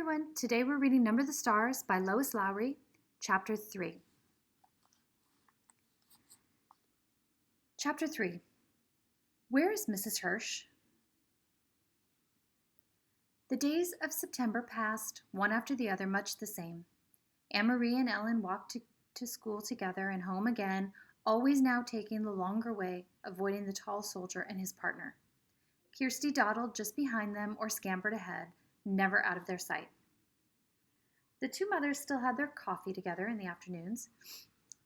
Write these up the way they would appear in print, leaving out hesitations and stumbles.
everyone. Today we're reading Number the Stars by Lois Lowry, Chapter 3. Chapter 3. Where is Mrs. Hirsch? The days of September passed, one after the other, much the same. Anne-Marie and Ellen walked to school together and home again, always now taking the longer way, avoiding the tall soldier and his partner. Kirsty dawdled just behind them or scampered ahead, never out of their sight. The two mothers still had their coffee together in the afternoons.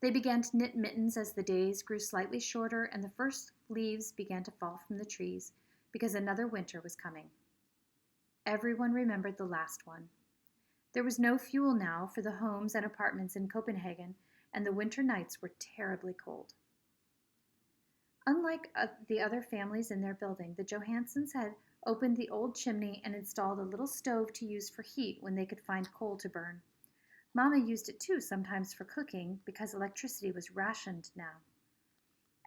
They began to knit mittens as the days grew slightly shorter and the first leaves began to fall from the trees because another winter was coming. Everyone remembered the last one. There was no fuel now for the homes and apartments in Copenhagen, and the winter nights were terribly cold. Unlike the other families in their building, the Johansons had opened the old chimney and installed a little stove to use for heat when they could find coal to burn. Mama used it too, sometimes for cooking, because electricity was rationed now.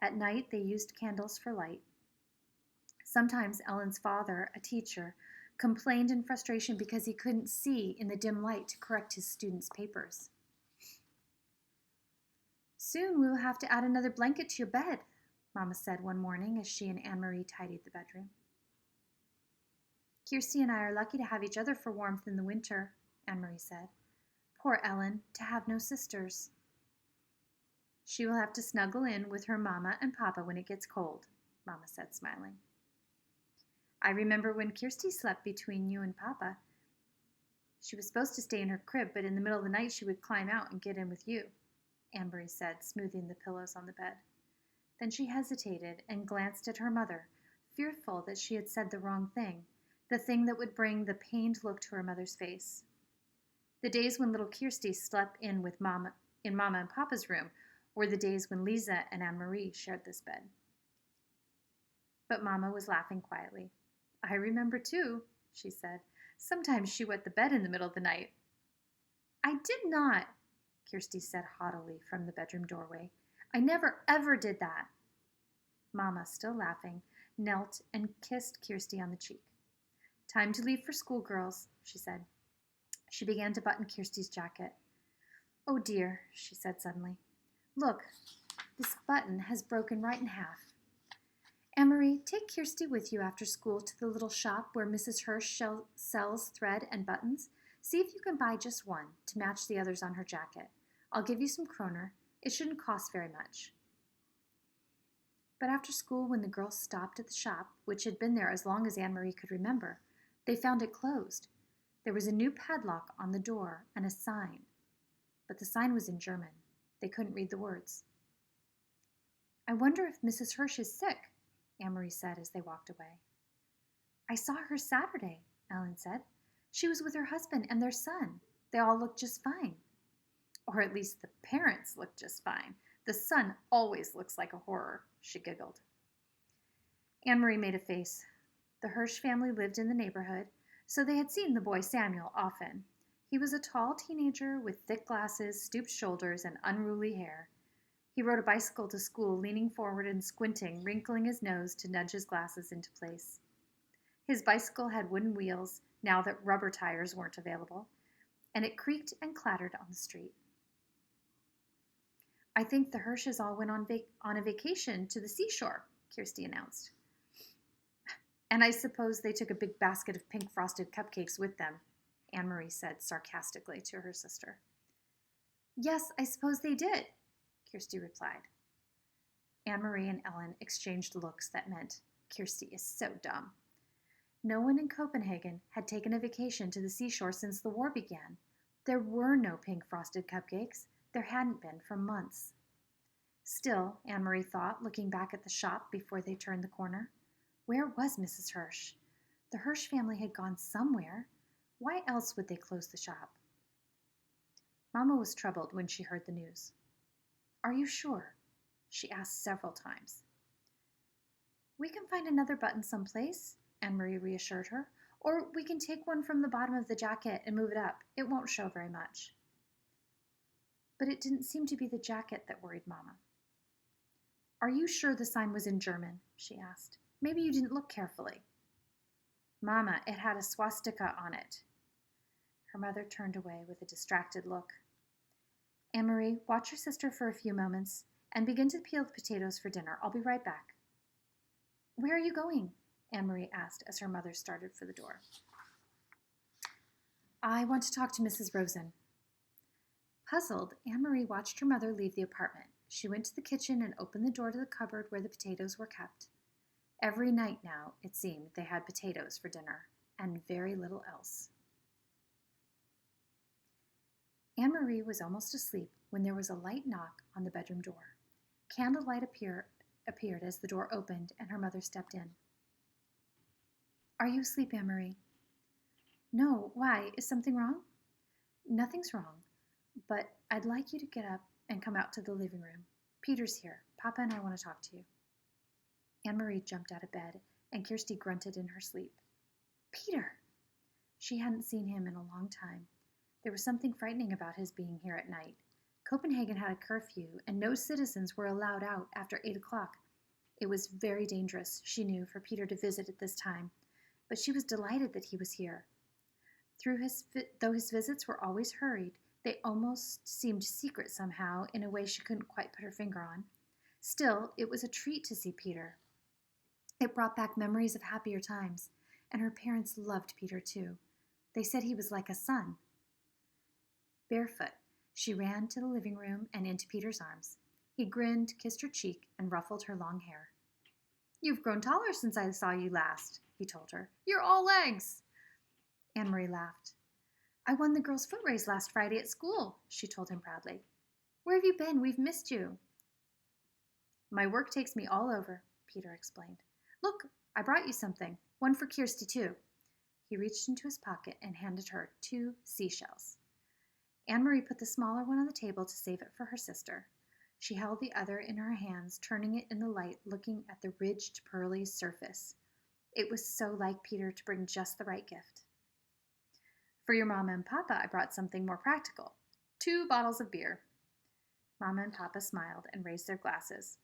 At night, they used candles for light. Sometimes Ellen's father, a teacher, complained in frustration because he couldn't see in the dim light to correct his students' papers. "Soon we will have to add another blanket to your bed," Mama said one morning as she and Anne-Marie tidied the bedroom. "Kirsty and I are lucky to have each other for warmth in the winter," Anne-Marie said. "Poor Ellen, to have no sisters." "She will have to snuggle in with her Mama and Papa when it gets cold," Mama said, smiling. "I remember when Kirsty slept between you and Papa. She was supposed to stay in her crib, but in the middle of the night she would climb out and get in with you," Anne-Marie said, smoothing the pillows on the bed. Then she hesitated and glanced at her mother, fearful that she had said the wrong thing, the thing that would bring the pained look to her mother's face. The days when little Kirsty slept in Mama and Papa's room were the days when Lisa and Anne-Marie shared this bed. But Mama was laughing quietly. "I remember too," she said. "Sometimes she wet the bed in the middle of the night." "I did not," Kirsty said haughtily from the bedroom doorway. "I never, ever did that." Mama, still laughing, knelt and kissed Kirsty on the cheek. "Time to leave for school, girls," she said. She began to button Kirsty's jacket. "Oh dear," she said suddenly. "Look, this button has broken right in half. Anne-Marie, take Kirsty with you after school to the little shop where Mrs. Hirsch sells thread and buttons. See if you can buy just one to match the others on her jacket. I'll give you some kroner. It shouldn't cost very much." But after school, when the girls stopped at the shop, which had been there as long as Anne-Marie could remember, they found it closed. There was a new padlock on the door and a sign, but the sign was in German. They couldn't read the words. "I wonder if Mrs. Hirsch is sick," Anne-Marie said as they walked away. "I saw her Saturday," Ellen said. "She was with her husband and their son. They all looked just fine. Or at least the parents looked just fine. The son always looks like a horror," she giggled. Anne-Marie made a face. The Hirsch family lived in the neighborhood, so they had seen the boy Samuel often. He was a tall teenager with thick glasses, stooped shoulders, and unruly hair. He rode a bicycle to school, leaning forward and squinting, wrinkling his nose to nudge his glasses into place. His bicycle had wooden wheels, now that rubber tires weren't available, and it creaked and clattered on the street. "I think the Hirsches all went on a vacation to the seashore," Kirsty announced. "And I suppose they took a big basket of pink frosted cupcakes with them," Anne-Marie said sarcastically to her sister. "Yes, I suppose they did," Kirsty replied. Anne-Marie and Ellen exchanged looks that meant, "Kirsty is so dumb." No one in Copenhagen had taken a vacation to the seashore since the war began. There were no pink frosted cupcakes. There hadn't been for months. Still, Anne-Marie thought, looking back at the shop before they turned the corner, where was Mrs. Hirsch? The Hirsch family had gone somewhere. Why else would they close the shop? Mama was troubled when she heard the news. "Are you sure?" she asked several times. "We can find another button someplace," Anne-Marie reassured her. "Or we can take one from the bottom of the jacket and move it up. It won't show very much." But it didn't seem to be the jacket that worried Mama. "Are you sure the sign was in German?" she asked. "Maybe you didn't look carefully." "Mama, it had a swastika on it." Her mother turned away with a distracted look. Anne-Marie, watch your sister for a few moments and begin to peel the potatoes for dinner. I'll be right back. Where are you going? Anne-Marie asked as her mother started for the door. I want to talk to Mrs. Rosen. Puzzled, Anne-Marie watched her mother leave the apartment. She went to the kitchen and opened the door to the cupboard where the potatoes were kept. Every night now, it seemed, they had potatoes for dinner, and very little else. Anne-Marie was almost asleep when there was a light knock on the bedroom door. Candlelight appeared as the door opened and her mother stepped in. Are you asleep, Anne-Marie? No, why? Is something wrong? Nothing's wrong, but I'd like you to get up and come out to the living room. Peter's here. Papa and I want to talk to you. Anne-Marie jumped out of bed, and Kirsty grunted in her sleep. Peter! She hadn't seen him in a long time. There was something frightening about his being here at night. Copenhagen had a curfew, and no citizens were allowed out after 8 o'clock. It was very dangerous, she knew, for Peter to visit at this time, but she was delighted that he was here. Though his visits were always hurried, they almost seemed secret somehow in a way she couldn't quite put her finger on. Still, it was a treat to see Peter. It brought back memories of happier times, and her parents loved Peter too. They said he was like a son. Barefoot, she ran to the living room and into Peter's arms. He grinned, kissed her cheek, and ruffled her long hair. You've grown taller since I saw you last, he told her. You're all legs. Anne-Marie laughed. I won the girls' foot race last Friday at school, she told him proudly. Where have you been? We've missed you. My work takes me all over, Peter explained. Look, I brought you something. One for Kirsty, too. He reached into his pocket and handed her 2 seashells. Anne-Marie put the smaller one on the table to save it for her sister. She held the other in her hands, turning it in the light, looking at the ridged, pearly surface. It was so like Peter to bring just the right gift. For your Mama and Papa, I brought something more practical. 2 bottles of beer. Mama and Papa smiled and raised their glasses.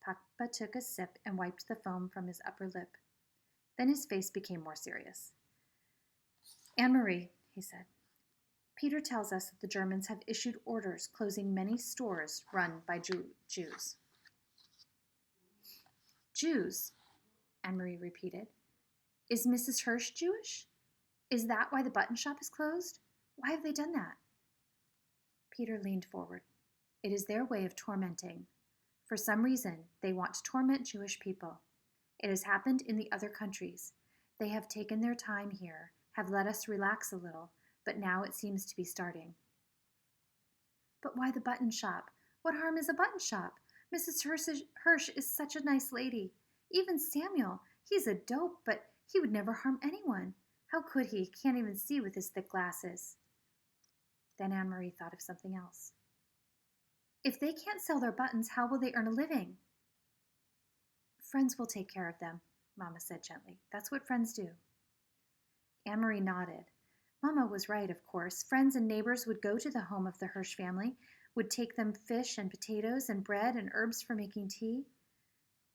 Papa took a sip and wiped the foam from his upper lip. Then his face became more serious. Anne-Marie, he said, Peter tells us that the Germans have issued orders closing many stores run by Jews. Jews, Anne-Marie repeated. Is Mrs. Hirsch Jewish? Is that why the button shop is closed? Why have they done that? Peter leaned forward. It is their way of tormenting. For some reason, they want to torment Jewish people. It has happened in the other countries. They have taken their time here, have let us relax a little, but now it seems to be starting. But why the button shop? What harm is a button shop? Mrs. Hirsch is such a nice lady. Even Samuel, he's a dope, but he would never harm anyone. How could he? Can't even see with his thick glasses. Then Anne-Marie thought of something else. If they can't sell their buttons, how will they earn a living? Friends will take care of them, Mama said gently. That's what friends do. Anne-Marie nodded. Mama was right, of course. Friends and neighbors would go to the home of the Hirsch family, would take them fish and potatoes and bread and herbs for making tea.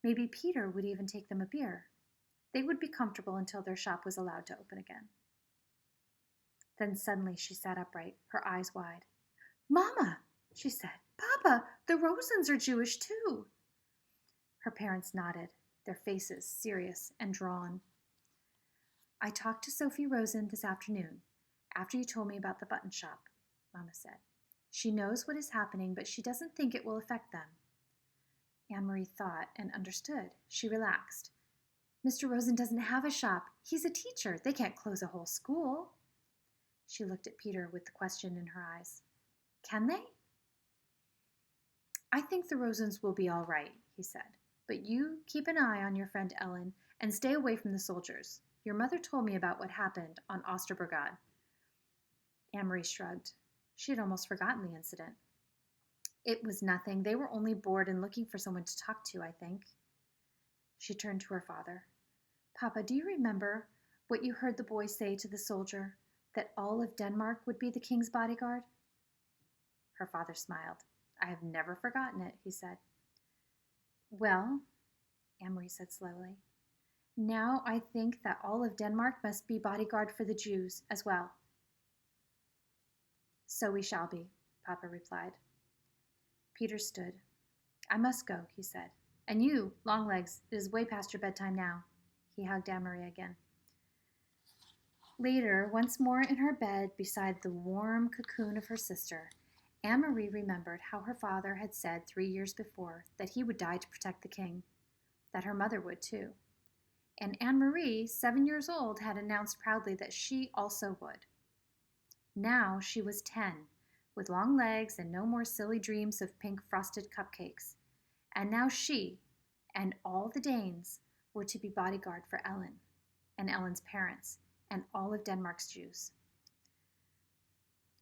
Maybe Peter would even take them a beer. They would be comfortable until their shop was allowed to open again. Then suddenly she sat upright, her eyes wide. Mama, she said. Papa, the Rosens are Jewish too. Her parents nodded, their faces serious and drawn. I talked to Sophie Rosen this afternoon, after you told me about the button shop, Mama said. She knows what is happening, but she doesn't think it will affect them. Anne-Marie thought and understood. She relaxed. Mr. Rosen doesn't have a shop. He's a teacher. They can't close a whole school. She looked at Peter with the question in her eyes. Can they? I think the Rosens will be all right, he said. But you keep an eye on your friend Ellen and stay away from the soldiers. Your mother told me about what happened on Osterbrigade. Anne-Marie shrugged. She had almost forgotten the incident. It was nothing. They were only bored and looking for someone to talk to, I think. She turned to her father. Papa, do you remember what you heard the boy say to the soldier, that all of Denmark would be the king's bodyguard? Her father smiled. I have never forgotten it, he said. Well, Anne-Marie said slowly, now I think that all of Denmark must be bodyguard for the Jews as well. So we shall be, Papa replied. Peter stood. I must go, he said. And you, Longlegs, it is way past your bedtime now. He hugged Anne-Marie again. Later, once more in her bed beside the warm cocoon of her sister, Anne-Marie remembered how her father had said 3 years before that he would die to protect the king, that her mother would too. And Anne-Marie, 7 years old, had announced proudly that she also would. Now she was 10, with long legs and no more silly dreams of pink frosted cupcakes. And now she, and all the Danes, were to be bodyguard for Ellen, and Ellen's parents, and all of Denmark's Jews.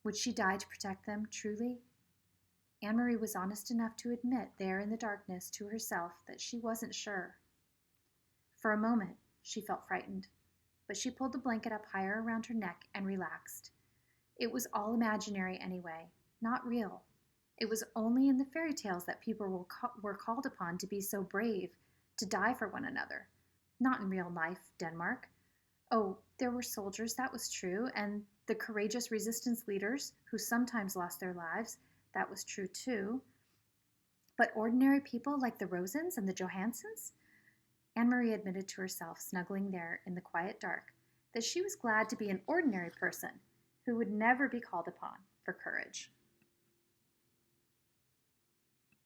Would she die to protect them, truly? Anne-Marie was honest enough to admit there in the darkness to herself that she wasn't sure. For a moment, she felt frightened, but she pulled the blanket up higher around her neck and relaxed. It was all imaginary anyway, not real. It was only in the fairy tales that people were called upon to be so brave, to die for one another. Not in real life, Denmark. Oh, there were soldiers, that was true, and the courageous resistance leaders who sometimes lost their lives, that was true too. But ordinary people like the Rosens and the Johansons? Anne-Marie admitted to herself, snuggling there in the quiet dark, that she was glad to be an ordinary person who would never be called upon for courage.